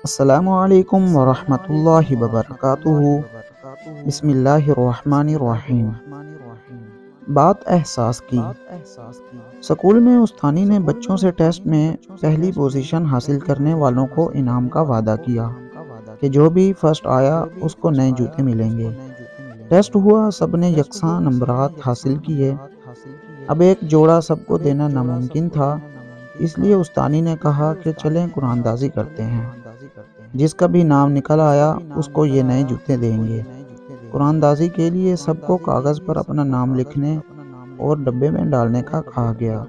السلام علیکم ورحمۃ اللہ وبرکاتہ۔ بسم اللہ الرحمن الرحیم۔ بات احساس کی۔ سکول میں استانی نے بچوں سے ٹیسٹ میں پہلی پوزیشن حاصل کرنے والوں کو انعام کا وعدہ کیا کہ جو بھی فرسٹ آیا اس کو نئے جوتے ملیں گے۔ ٹیسٹ ہوا، سب نے یکساں نمبرات حاصل کیے۔ اب ایک جوڑا سب کو دینا ناممکن تھا، اس لیے استانی نے کہا کہ چلیں قرآن اندازی کرتے ہیں، جس کا بھی نام نکل آیا اس کو یہ نئے جوتے دیں گے۔ قرآن اندازی کے لیے سب کو کاغذ پر اپنا نام لکھنے اور ڈبے میں ڈالنے کا کہا گیا۔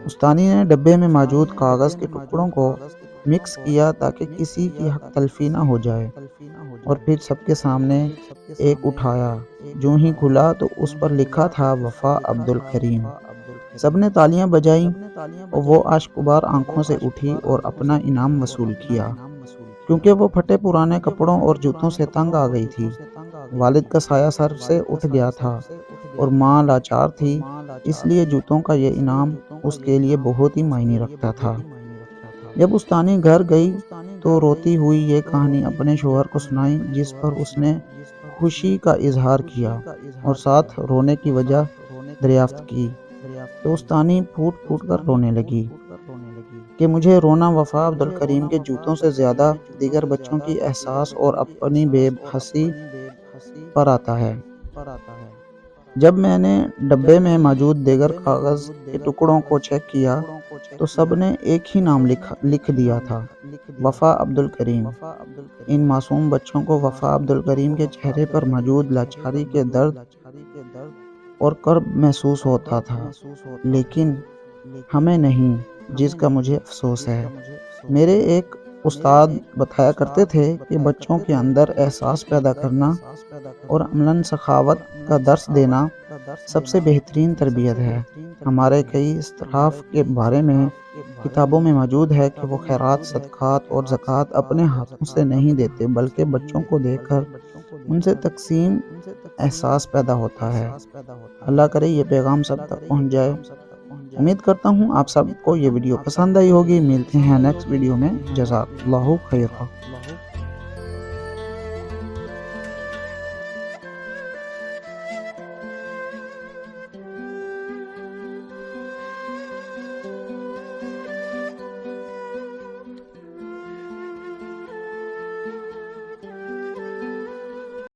استانی نے ڈبے میں موجود کاغذ کے ٹکڑوں کو مکس کیا تاکہ کسی کی حق تلفی نہ ہو جائے، اور پھر سب کے سامنے ایک اٹھایا۔ جو ہی کھلا تو اس پر لکھا تھا وفا عبد الکریم۔ سب نے تالیاں بجائیں اور وہ اشکبار آنکھوں سے اٹھی اور اپنا انعام وصول کیا، کیونکہ وہ پھٹے پرانے کپڑوں اور جوتوں سے تنگ آ گئی تھی۔ والد کا سایہ سر سے اٹھ گیا تھا اور ماں لاچار تھی، اس لیے جوتوں کا یہ انعام اس کے لیے بہت ہی معنی رکھتا تھا۔ جب استانی گھر گئی تو روتی ہوئی یہ کہانی اپنے شوہر کو سنائی، جس پر اس نے خوشی کا اظہار کیا اور ساتھ رونے کی وجہ دریافت کی، تو استانی پھوٹ پھوٹ کر رونے لگی کہ مجھے رونا وفا عبد الکریم کے جوتوں سے زیادہ دیگر بچوں کی احساس اور اپنی بے حسی پر آتا ہے۔ جب میں نے ڈبے میں موجود دیگر کاغذ کے ٹکڑوں کو چیک کیا تو سب نے ایک ہی نام لکھ دیا تھا، وفا عبد الکریم۔ ان معصوم بچوں کو وفا عبد الکریم کے چہرے پر موجود لاچاری کے درد اور کرب محسوس ہوتا تھا، لیکن ہمیں نہیں، جس کا مجھے افسوس ہے۔ میرے ایک استاد بتایا کرتے تھے کہ بچوں کے اندر احساس پیدا کرنا اور عملاً سخاوت کا درس دینا سب سے بہترین تربیت ہے۔ ہمارے کئی اسلاف کے بارے میں کتابوں میں موجود ہے کہ وہ خیرات، صدقات اور زکوٰۃ اپنے ہاتھوں سے نہیں دیتے، بلکہ بچوں کو دے کر ان سے تقسیم احساس پیدا ہوتا ہے۔ اللہ کرے یہ پیغام سب تک پہنچ جائے۔ امید کرتا ہوں آپ سب کو یہ ویڈیو پسند آئی ہوگی۔ ملتے ہیں نیکسٹ ویڈیو میں۔ جزاک اللہ خیرہ۔